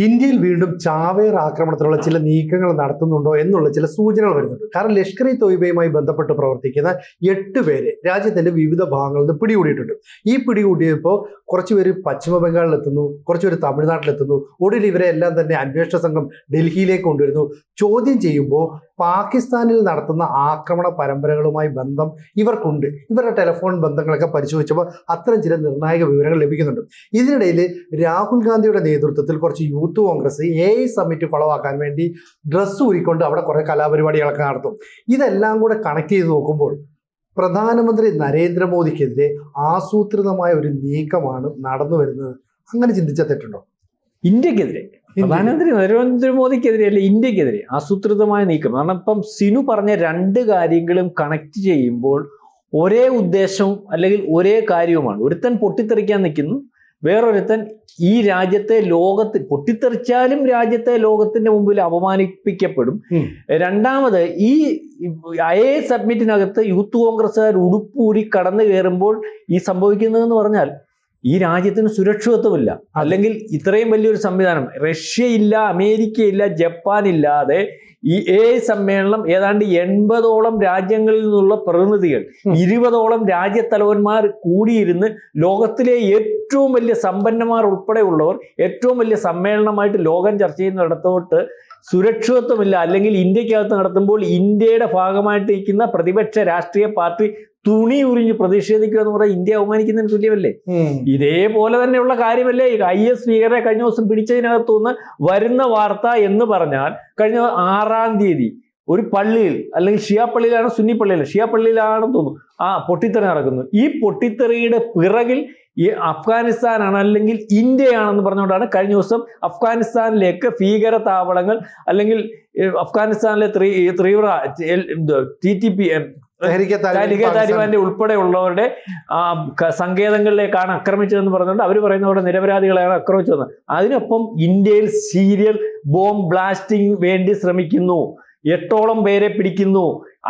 ഇന്ത്യയിൽ വീണ്ടും ചാവേർ ആക്രമണത്തിനുള്ള ചില നീക്കങ്ങൾ നടത്തുന്നുണ്ടോ എന്നുള്ള ചില സൂചനകൾ വരുന്നുണ്ട്. കാരണം ലഷ്കർ ഇ തോയ്ബയുമായി ബന്ധപ്പെട്ട് പ്രവർത്തിക്കുന്ന 8 പേരെ രാജ്യത്തിന്റെ വിവിധ ഭാഗങ്ങളിൽ നിന്ന് പിടികൂടിയിട്ടുണ്ട്. ഈ പിടികൂടിയപ്പോൾ കുറച്ചുപേര് പശ്ചിമ ബംഗാളിലെത്തുന്നു, കുറച്ചുപേര് തമിഴ്നാട്ടിലെത്തുന്നു. ഒടുവിൽ ഇവരെ എല്ലാം തന്നെ അന്വേഷണ സംഘം ഡൽഹിയിലേക്ക് കൊണ്ടുവരുന്നു. ചോദ്യം ചെയ്യുമ്പോൾ പാകിസ്ഥാനിൽ നടത്തുന്ന ആക്രമണ പരമ്പരകളുമായി ബന്ധം ഇവർക്കുണ്ട്. ഇവരുടെ ടെലിഫോൺ ബന്ധങ്ങളൊക്കെ പരിശോധിച്ചപ്പോൾ അത്തരം ചില നിർണായക വിവരങ്ങൾ ലഭിക്കുന്നുണ്ട്. ഇതിനിടയിൽ രാഹുൽ ഗാന്ധിയുടെ നേതൃത്വത്തിൽ കുറച്ച് യൂത്ത് കോൺഗ്രസ് AI സമ്മിറ്റ് കൊളവാക്കാൻ വേണ്ടി ഡ്രസ്സ് ഊരിക്കൊണ്ട് അവിടെ കുറെ കലാപരിപാടികളൊക്കെ നടത്തും. ഇതെല്ലാം കൂടെ കണക്ട് ചെയ്ത് നോക്കുമ്പോൾ പ്രധാനമന്ത്രി നരേന്ദ്രമോദിക്കെതിരെ ആസൂത്രിതമായ ഒരു നീക്കമാണ് നടന്നു വരുന്നത്. അങ്ങനെ ചിന്തിച്ചാൽ തെറ്റുണ്ടോ? ഇന്ത്യക്കെതിരെ, പ്രധാനമന്ത്രി നരേന്ദ്രമോദിക്കെതിരെ അല്ല, ഇന്ത്യക്കെതിരെ ആസൂത്രിതമായ നീക്കം. കാരണം ഇപ്പം സിനു പറഞ്ഞ 2 കാര്യങ്ങളും കണക്ട് ചെയ്യുമ്പോൾ ഒരേ ഉദ്ദേശവും അല്ലെങ്കിൽ ഒരേ കാര്യവുമാണ്. ഒരുത്തൻ പൊട്ടിത്തെറിക്കാൻ നിൽക്കുന്നു, വേറൊരുത്തൻ ഈ രാജ്യത്തെ പൊട്ടിത്തെറിച്ചാലും രാജ്യത്തെ ലോകത്തിന്റെ മുമ്പിൽ അപമാനിപ്പിക്കപ്പെടും. രണ്ടാമത് ഈ IA സബ്മിറ്റിനകത്ത് യൂത്ത് കോൺഗ്രസ്സുകാർ ഉടുപ്പൂരി കടന്നു കയറുമ്പോൾ ഈ സംഭവിക്കുന്നതെന്ന് പറഞ്ഞാൽ ഈ രാജ്യത്തിന് സുരക്ഷിതത്വമില്ല. അല്ലെങ്കിൽ ഇത്രയും വലിയൊരു സംവിധാനം റഷ്യയില്ല, അമേരിക്കയില്ല, ജപ്പാനില്ലാതെ ഈ AI സമ്മേളനം ഏതാണ്ട് 80ഓളം രാജ്യങ്ങളിൽ നിന്നുള്ള പ്രതിനിധികൾ, 20ഓളം രാജ്യത്തലവന്മാർ കൂടിയിരുന്ന് ലോകത്തിലെ ഏറ്റവും വലിയ സമ്പന്നന്മാർ ഉൾപ്പെടെയുള്ളവർ ഏറ്റവും വലിയ സമ്മേളനമായിട്ട് ലോകം ചർച്ച ചെയ്യുന്നിടത്തോട്ട് സുരക്ഷിതത്വമില്ല. അല്ലെങ്കിൽ ഇന്ത്യക്കകത്ത് നടത്തുമ്പോൾ ഇന്ത്യയുടെ ഭാഗമായിട്ട് ഇരിക്കുന്ന പ്രതിപക്ഷ രാഷ്ട്രീയ പാർട്ടി തുണി ഉരിഞ്ഞ് പ്രതിഷേധിക്കുക എന്ന് പറഞ്ഞാൽ ഇന്ത്യ അവമാനിക്കുന്നതിന് തുല്യമല്ലേ? ഇതേപോലെ തന്നെയുള്ള കാര്യമല്ലേ IS ഭീകരരെ കഴിഞ്ഞ ദിവസം പിടിച്ചതിനകത്തുനിന്ന് വരുന്ന വാർത്ത എന്ന് പറഞ്ഞാൽ കഴിഞ്ഞ 6-ാം തീയതി ഒരു പള്ളിയിൽ, അല്ലെങ്കിൽ ഷിയ പള്ളിയിലാണ്, സുന്നി പള്ളിയിലാണ്, ഷിയ പള്ളിയിലാണെന്ന് തോന്നുന്നു, പൊട്ടിത്തെറി നടക്കുന്നു. ഈ പൊട്ടിത്തെറിയുടെ പിറകിൽ ഈ അഫ്ഗാനിസ്ഥാനാണ് അല്ലെങ്കിൽ ഇന്ത്യയാണെന്ന് പറഞ്ഞുകൊണ്ടാണ് കഴിഞ്ഞ ദിവസം അഫ്ഗാനിസ്ഥാനിലേക്ക് ഭീകര താവളങ്ങൾ അല്ലെങ്കിൽ അഫ്ഗാനിസ്ഥാനിലെ തീവ്ര TTP താലിബാന്റെ ഉൾപ്പെടെയുള്ളവരുടെ സങ്കേതങ്ങളിലേക്കാണ് ആക്രമിച്ചതെന്ന് പറഞ്ഞുകൊണ്ട് അവർ പറയുന്നവരുടെ നിരപരാധികളെയാണ് ആക്രമിച്ചതെന്ന്. അതിനൊപ്പം ഇന്ത്യയിൽ സീരിയൽ ബോംബ് ബ്ലാസ്റ്റിംഗ് വേണ്ടി ശ്രമിക്കുന്നു. 8ഓളം പേരെ പിടിക്കുന്നു.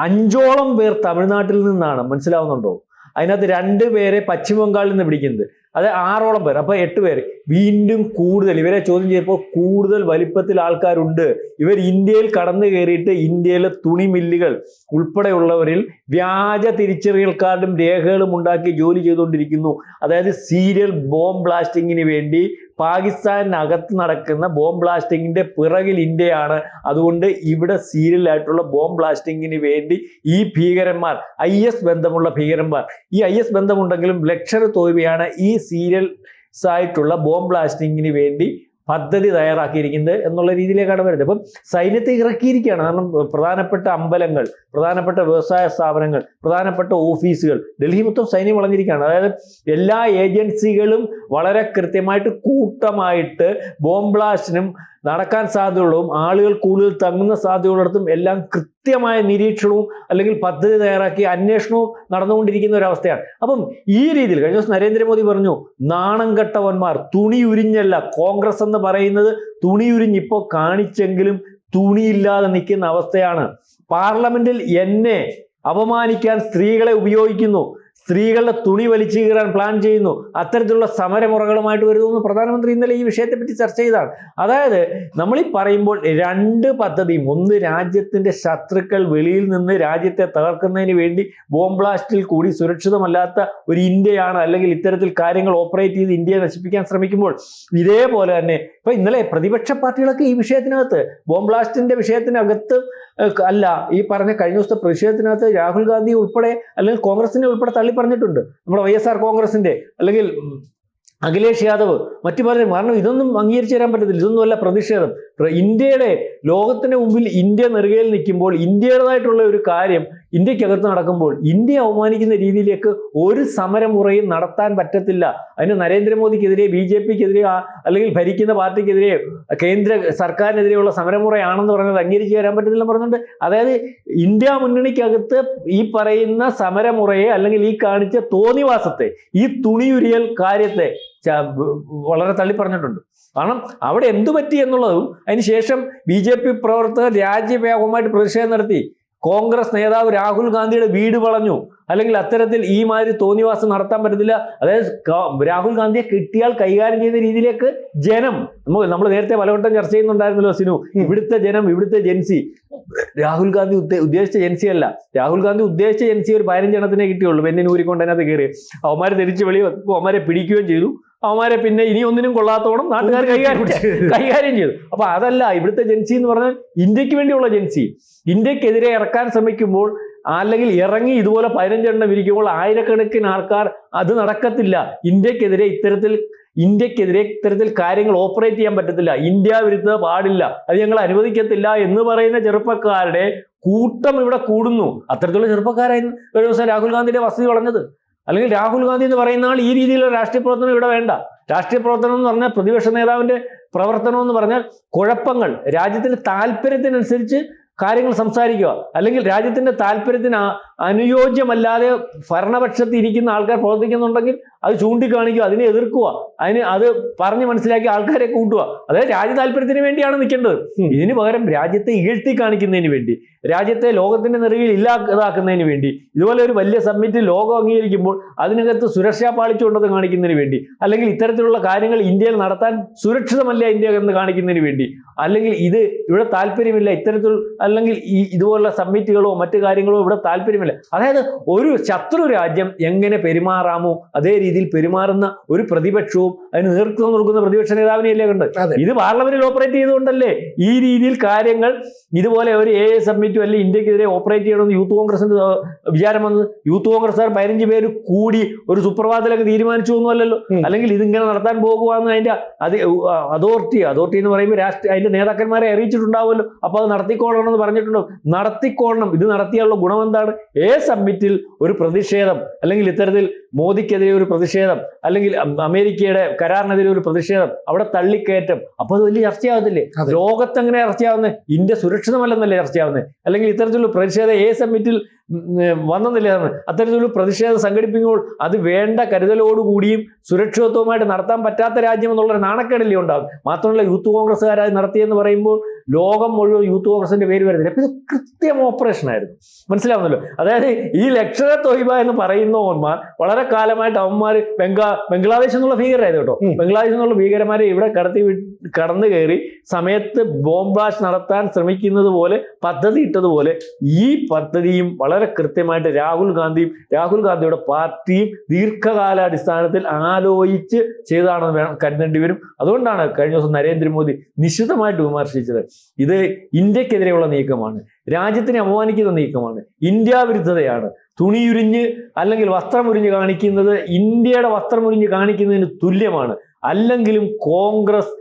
5ഓളം പേർ തമിഴ്നാട്ടിൽ നിന്നാണ്. മനസ്സിലാവുന്നുണ്ടോ? അതിനകത്ത് 2 പേരെ പശ്ചിമ ബംഗാളിൽ നിന്ന് പിടിക്കുന്നത്. അത് 6ഓളം പേർ. അപ്പൊ 8 പേര്. വീണ്ടും കൂടുതൽ ഇവരെ ചോദ്യം ചെയ്തപ്പോൾ കൂടുതൽ വലിപ്പത്തിൽ ആൾക്കാരുണ്ട്. ഇവർ ഇന്ത്യയിൽ കടന്നു കയറിയിട്ട് ഇന്ത്യയിലെ തുണി മില്ലുകൾ ഉൾപ്പെടെയുള്ളവരിൽ വ്യാജ തിരിച്ചറിയൽ കാർഡും രേഖകളും ഉണ്ടാക്കി ജോലി ചെയ്തുകൊണ്ടിരിക്കുന്നു. അതായത് സീരിയൽ ബോംബ് ബ്ലാസ്റ്റിങ്ങിന് വേണ്ടി പാകിസ്ഥാനകത്ത് നടക്കുന്ന ബോംബ് ബ്ലാസ്റ്റിങ്ങിന്റെ പിറകിൽ ഇന്ത്യയാണ്. അതുകൊണ്ട് ഇവിടെ സീരിയലായിട്ടുള്ള ബോംബ് ബ്ലാസ്റ്റിങ്ങിന് വേണ്ടി ഈ ഭീകരന്മാർ, IS ബന്ധമുള്ള ഭീകരന്മാർ, ഈ IS ബന്ധമുണ്ടെങ്കിലും ലഷ്കർ തോയ്ബയാണ് ഈ സീരിയൽസ് ആയിട്ടുള്ള ബോംബ് ബ്ലാസ്റ്റിങ്ങിന് വേണ്ടി പദ്ധതി തയ്യാറാക്കിയിരിക്കുന്നത് എന്നുള്ള രീതിയിലേക്കാണ് വരുന്നത്. അപ്പം സൈന്യത്തെ ഇറക്കിയിരിക്കുകയാണ്. കാരണം പ്രധാനപ്പെട്ട അമ്പലങ്ങൾ, പ്രധാനപ്പെട്ട വ്യവസായ സ്ഥാപനങ്ങൾ, പ്രധാനപ്പെട്ട ഓഫീസുകൾ, ഡൽഹി മൊത്തം സൈന്യം വളഞ്ഞിരിക്കുകയാണ്. അതായത് എല്ലാ ഏജൻസികളും വളരെ കൃത്യമായിട്ട് കൂട്ടമായിട്ട് ബോംബ് ബ്ലാസ്റ്റിനും നടക്കാൻ സാധ്യതയുള്ളതും ആളുകൾ കൂടുതൽ തങ്ങുന്ന സാധ്യതയുള്ളിടത്തും എല്ലാം കൃത്യമായ നിരീക്ഷണവും അല്ലെങ്കിൽ പദ്ധതി തയ്യാറാക്കി അന്വേഷണവും നടന്നുകൊണ്ടിരിക്കുന്ന ഒരവസ്ഥയാണ്. അപ്പം ഈ രീതിയിൽ കഴിഞ്ഞ ദിവസം നരേന്ദ്രമോദി പറഞ്ഞു, നാണം കെട്ടവന്മാർ, തുണി ഉരിഞ്ഞല്ല കോൺഗ്രസ് എന്ന് പറയുന്നത്, തുണി ഉരിഞ്ഞ് ഇപ്പോൾ കാണിച്ചെങ്കിലും തുണിയില്ലാതെ നിൽക്കുന്ന അവസ്ഥയാണ്. പാർലമെന്റിൽ എന്നെ അപമാനിക്കാൻ സ്ത്രീകളെ ഉപയോഗിക്കുന്നു, സ്ത്രീകളുടെ തുണി വലിച്ചു കീറാൻ പ്ലാൻ ചെയ്യുന്നു, അത്തരത്തിലുള്ള സമരമുറകളുമായിട്ട് വരുന്നു. പ്രധാനമന്ത്രി ഇന്നലെ ഈ വിഷയത്തെപ്പറ്റി ചർച്ച ചെയ്താണ്. അതായത് നമ്മൾ ഈ പറയുമ്പോൾ 2 പദ്ധതിയും, ഒന്ന് രാജ്യത്തിന്റെ ശത്രുക്കൾ വെളിയിൽ നിന്ന് രാജ്യത്തെ തകർക്കുന്നതിന് വേണ്ടി ബോംബ് ബ്ലാസ്റ്റിൽ കൂടി സുരക്ഷിതമല്ലാത്ത ഒരു ഇന്ത്യയാണ്, അല്ലെങ്കിൽ ഇത്തരത്തിൽ കാര്യങ്ങൾ ഓപ്പറേറ്റ് ചെയ്ത് ഇന്ത്യയെ നശിപ്പിക്കാൻ ശ്രമിക്കുമ്പോൾ ഇതേപോലെ തന്നെ ഇപ്പൊ ഇന്നലെ പ്രതിപക്ഷ പാർട്ടികളൊക്കെ ഈ വിഷയത്തിനകത്ത്, ബോംബ് ബ്ലാസ്റ്റിന്റെ വിഷയത്തിനകത്ത് അല്ല, ഈ പറഞ്ഞ കഴിഞ്ഞ ദിവസത്തെ പ്രതിഷേധത്തിനകത്ത് രാഹുൽ ഗാന്ധി ഉൾപ്പെടെ അല്ലെങ്കിൽ കോൺഗ്രസിനെ ഉൾപ്പെടെ തള്ളി പറഞ്ഞിട്ടുണ്ട്. നമ്മുടെ YSR കോൺഗ്രസിന്റെ അല്ലെങ്കിൽ അഖിലേഷ് യാദവ് മറ്റു പലരും. കാരണം ഇതൊന്നും അംഗീകരിച്ചു തരാൻ പറ്റത്തില്ല. ഇതൊന്നുമല്ല പ്രതിഷേധം. ഇന്ത്യയുടെ ലോകത്തിന് മുമ്പിൽ ഇന്ത്യ നെറുകയിൽ നിൽക്കുമ്പോൾ ഇന്ത്യയുടേതായിട്ടുള്ള ഒരു കാര്യം ഇന്ത്യക്കകത്ത് നടക്കുമ്പോൾ ഇന്ത്യ അവമാനിക്കുന്ന രീതിയിലേക്ക് ഒരു സമരമുറയും നടത്താൻ പറ്റത്തില്ല. അതിന് നരേന്ദ്രമോദിക്കെതിരെ, BJPക്കെതിരെ അല്ലെങ്കിൽ ഭരിക്കുന്ന പാർട്ടിക്കെതിരെ, കേന്ദ്ര സർക്കാരിനെതിരെയുള്ള സമരമുറയാണെന്ന് പറഞ്ഞത് അംഗീകരിച്ചു തരാൻ പറ്റത്തില്ല പറഞ്ഞുകൊണ്ട്, അതായത് ഇന്ത്യ മുന്നണിക്കകത്ത് ഈ പറയുന്ന സമരമുറയെ അല്ലെങ്കിൽ ഈ കാണിച്ച തോന്നിവാസത്തെ, ഈ തുണിയുരിയൽ കാര്യത്തെ വളരെ തള്ളി പറഞ്ഞിട്ടുണ്ട്. കാരണം അവിടെ എന്തു പറ്റി എന്നുള്ളതും അതിനുശേഷം BJP പ്രവർത്തകർ രാജ്യവ്യാപകമായിട്ട് പ്രതിഷേധം നടത്തി. കോൺഗ്രസ് നേതാവ് രാഹുൽ ഗാന്ധിയുടെ വീട് വളഞ്ഞു. അല്ലെങ്കിൽ അത്തരത്തിൽ ഈ മാതിരി തോന്നിവാസം നടത്താൻ പറ്റത്തില്ല. അതായത് രാഹുൽ ഗാന്ധിയെ കിട്ടിയാൽ കൈകാര്യം ചെയ്യുന്ന രീതിയിലേക്ക് ജനം, നമ്മൾ നേരത്തെ പലവട്ടം ചർച്ച ചെയ്യുന്നുണ്ടായിരുന്നല്ലോ സിനു, ഇവിടുത്തെ ജനം, ഇവിടുത്തെ ജെൻസി, രാഹുൽ ഗാന്ധി ഉദ്ദേശിച്ച ജെൻസി അല്ല. രാഹുൽ ഗാന്ധി ഉദ്ദേശിച്ച ജെൻസി ഒരു 15 എണ്ണത്തിനെ കിട്ടിയുള്ളൂ. പെണ്ണിന് ഊരിക്കൊണ്ട് അതിനകത്ത് കയറി അവന്മാരെ തിരിച്ചു അവന്മാരെ പിടിക്കുകയും ചെയ്തു. അവന്മാരെ പിന്നെ ഇനി ഒന്നിനും കൊള്ളാത്തോണം നാട്ടുകാർ കൈകാര്യം ചെയ്തു. അപ്പൊ അതല്ല ഇവിടുത്തെ ജെൻസി എന്ന് പറഞ്ഞാൽ ഇന്ത്യക്ക് വേണ്ടിയുള്ള ജെൻസി. ഇന്ത്യക്കെതിരെ ഇറക്കാൻ ശ്രമിക്കുമ്പോൾ അല്ലെങ്കിൽ ഇറങ്ങി ഇതുപോലെ 15 എണ്ണം ഇരിക്കുമ്പോൾ ആയിരക്കണക്കിന് ആൾക്കാർ, അത് നടക്കത്തില്ല. ഇന്ത്യക്കെതിരെ ഇത്തരത്തിൽ കാര്യങ്ങൾ ഓപ്പറേറ്റ് ചെയ്യാൻ പറ്റത്തില്ല. ഇന്ത്യ വിരുദ്ധത പാടില്ല, അത് ഞങ്ങൾ അനുവദിക്കത്തില്ല എന്ന് പറയുന്ന ചെറുപ്പക്കാരുടെ കൂട്ടം ഇവിടെ കൂടുന്നു. അത്തരത്തിലുള്ള ചെറുപ്പക്കാരായിരുന്നു ഒരു ദിവസം രാഹുൽ ഗാന്ധിയുടെ വസതി വളഞ്ഞത്. അല്ലെങ്കിൽ രാഹുൽ ഗാന്ധി എന്ന് പറയുന്ന ആൾ ഈ രീതിയിലുള്ള രാഷ്ട്രീയ പ്രവർത്തനം ഇവിടെ വേണ്ട. രാഷ്ട്രീയ പ്രവർത്തനം എന്ന് പറഞ്ഞാൽ പ്രതിപക്ഷ നേതാവിന്റെ പ്രവർത്തനം എന്ന് പറഞ്ഞാൽ കുഴപ്പങ്ങൾ, രാജ്യത്തിന്റെ താല്പര്യത്തിനനുസരിച്ച് കാര്യങ്ങൾ സംസാരിക്കുക, അല്ലെങ്കിൽ രാജ്യത്തിന്റെ താല്പര്യത്തിന് അനുയോജ്യമല്ലാതെ ഭരണപക്ഷത്ത് ഇരിക്കുന്ന ആൾക്കാർ പ്രവർത്തിക്കുന്നുണ്ടെങ്കിൽ അത് ചൂണ്ടിക്കാണിക്കുക, അതിനെ എതിർക്കുക, അത് പറഞ്ഞ് മനസ്സിലാക്കി ആൾക്കാരെ കൂട്ടുക. അതായത് രാജ്യ താല്പര്യത്തിന് വേണ്ടിയാണ് നിൽക്കേണ്ടത്. ഇതിന് പകരം രാജ്യത്തെ ഇകഴ്ത്തി കാണിക്കുന്നതിന് വേണ്ടി, രാജ്യത്തെ ലോകത്തിന്റെ നെറുകയിൽ ഇല്ലാതാക്കുന്നതിന് വേണ്ടി, ഇതുപോലെ ഒരു വലിയ സമ്മിറ്റ് ലോകം അംഗീകരിക്കുമ്പോൾ അതിനകത്ത് സുരക്ഷാ പാളിച്ചുകൊണ്ടത് കാണിക്കുന്നതിന് വേണ്ടി, അല്ലെങ്കിൽ ഇത്തരത്തിലുള്ള കാര്യങ്ങൾ ഇന്ത്യയിൽ നടത്താൻ സുരക്ഷിതമല്ല ഇന്ത്യ എന്ന് കാണിക്കുന്നതിന് വേണ്ടി, അല്ലെങ്കിൽ ഇത് ഇവിടെ താല്പര്യമില്ല, ഇത്തരത്തിൽ അല്ലെങ്കിൽ ഇതുപോലുള്ള സമ്മിറ്റുകളോ മറ്റു കാര്യങ്ങളോ ഇവിടെ താല്പര്യമില്ല. അതായത് ഒരു ശത്രു രാജ്യം എങ്ങനെ പെരുമാറാമോ അതേ രീതിയിൽ പെരുമാറുന്ന ഒരു പ്രതിപക്ഷവും അതിന് നേതൃത്വം കൊടുക്കുന്ന പ്രതിപക്ഷ നേതാവിനെയല്ലേ കണ്ട്. ഇത് പാർലമെന്റിൽ ഓപ്പറേറ്റ് ചെയ്തുകൊണ്ടല്ലേ ഈ രീതിയിൽ കാര്യങ്ങൾ ഇതുപോലെ ഒരു സമ്മിറ്റും അല്ലെങ്കിൽ ഇന്ത്യക്കെതിരെ ഓപ്പറേറ്റ് ചെയ്യണമെന്ന് യൂത്ത് കോൺഗ്രസിന്റെ വിചാരം വന്നത്. യൂത്ത് കോൺഗ്രസ്സുകാർ 15 പേര് കൂടി ഒരു സുപ്രഭാതത്തിലൊക്കെ തീരുമാനിച്ചു ഒന്നുമല്ലല്ലോ. അല്ലെങ്കിൽ ഇതിങ്ങനെ നടത്താൻ പോകുകയെന്ന് അതിന്റെ അതോറിറ്റി എന്ന് പറയുമ്പോൾ അതിന്റെ നേതാക്കന്മാരെ അറിയിച്ചിട്ടുണ്ടാവുമല്ലോ. അപ്പൊ അത് നടത്തിക്കോളണം എന്ന് പറഞ്ഞിട്ടുണ്ടോ? നടത്തിക്കോളണം. ഇത് നടത്തിയാലുള്ള ഗുണം എന്താണ്? സമ്മിറ്റിൽ ഒരു പ്രതിഷേധം, അല്ലെങ്കിൽ ഇത്തരത്തിൽ മോദിക്കെതിരെ ഒരു പ്രതിഷേധം, അല്ലെങ്കിൽ അമേരിക്കയുടെ കരാറിനെതിരെ ഒരു പ്രതിഷേധം, അവിടെ തള്ളിക്കയറ്റം, അപ്പൊ അത് വലിയ ചർച്ചയാവത്തില്ലേ? ലോകത്തെങ്ങനെ ചർച്ചയാവുന്നത്? ഇന്ത്യ സുരക്ഷിതമല്ലെന്നല്ലേ ചർച്ചയാവുന്നത്? അല്ലെങ്കിൽ ഇത്തരത്തിലുള്ള പ്രതിഷേധം സമ്മിറ്റിൽ വന്നെന്നില്ലേ? അത്തരത്തിലുള്ള പ്രതിഷേധം സംഘടിപ്പിക്കുമ്പോൾ അത് വേണ്ട കരുതലോടുകൂടിയും സുരക്ഷിതത്വമായിട്ട് നടത്താൻ പറ്റാത്ത രാജ്യം എന്നുള്ളൊരു നാണക്കേടല്ലേ ഉണ്ടാകും. മാത്രമല്ല യൂത്ത് കോൺഗ്രസ്സുകാരായി നടത്തിയെന്ന് പറയുമ്പോൾ ലോകം മുഴുവൻ യൂത്ത് കോൺഗ്രസിന്റെ പേര് വരുന്നില്ല. അപ്പൊ ഇത് കൃത്യം ഓപ്പറേഷൻ ആയിരുന്നു, മനസ്സിലാവുന്നല്ലോ. അതായത് ഈ ലക്ഷണ തൊയ്ബ എന്ന് പറയുന്നവന്മാർ വളരെ കാലമായിട്ട് അവന്മാർ ബംഗ്ലാദേശ് എന്നുള്ള ഭീകരരായത് കേട്ടോ. ബംഗ്ലാദേശ് എന്നുള്ള ഭീകരന്മാരെ ഇവിടെ കടന്നു കയറി സമയത്ത് ബോംബ് ബ്ലാസ്റ്റ് നടത്താൻ ശ്രമിക്കുന്നത് പോലെ പദ്ധതി ഇട്ടതുപോലെ ഈ പദ്ധതിയും വളരെ കൃത്യമായിട്ട് രാഹുൽ ഗാന്ധിയുടെ പാർട്ടിയും ദീർഘകാലാടിസ്ഥാനത്തിൽ ആലോചിച്ച് ചെയ്തതാണെന്ന് കരുതേണ്ടി വരും. അതുകൊണ്ടാണ് കഴിഞ്ഞ ദിവസം നരേന്ദ്രമോദി നിശിതമായിട്ട് വിമർശിച്ചത്. ഇത് ഇന്ത്യക്കെതിരെയുള്ള നീക്കമാണ്, രാജ്യത്തിനെ അപമാനിക്കുന്ന നീക്കമാണ്, ഇന്ത്യ വിരുദ്ധതയാണ്. തുണിയുരിഞ്ഞ് അല്ലെങ്കിൽ വസ്ത്രമുരിഞ്ഞ് കാണിക്കുന്നത് ഇന്ത്യയുടെ വസ്ത്രമുരിഞ്ഞ് കാണിക്കുന്നതിന് തുല്യമാണ്. അല്ലെങ്കിലും കോൺഗ്രസ്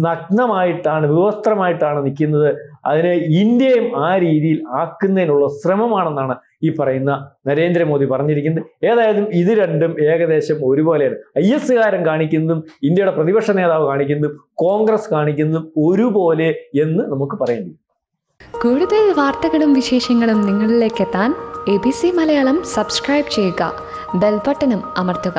നഗ്നമായിട്ടാണ്, വിവസ്ത്രമായിട്ടാണ് നിൽക്കുന്നത്. അതിന് ഇന്ത്യയും ആ രീതിയിൽ ആക്കുന്നതിനുള്ള ശ്രമമാണെന്നാണ് ഈ പറയുന്ന നരേന്ദ്രമോദി പറഞ്ഞിരിക്കുന്നത്. ഏതായാലും ഇത് രണ്ടും ഏകദേശം ഒരുപോലെയാണ്. IS കാരൻ കാണിക്കുന്നതും ഇന്ത്യയുടെ പ്രതിപക്ഷ നേതാവ് കാണിക്കുന്നതും കോൺഗ്രസ് കാണിക്കുന്നതും ഒരുപോലെ എന്ന് നമുക്ക് പറയേണ്ടി. കൂടുതൽ വാർത്തകളും വിശേഷങ്ങളും നിങ്ങളിലേക്ക് എത്താൻ ABC മലയാളം സബ്സ്ക്രൈബ് ചെയ്യുക, ബെൽ ബട്ടണും അമർത്തുക.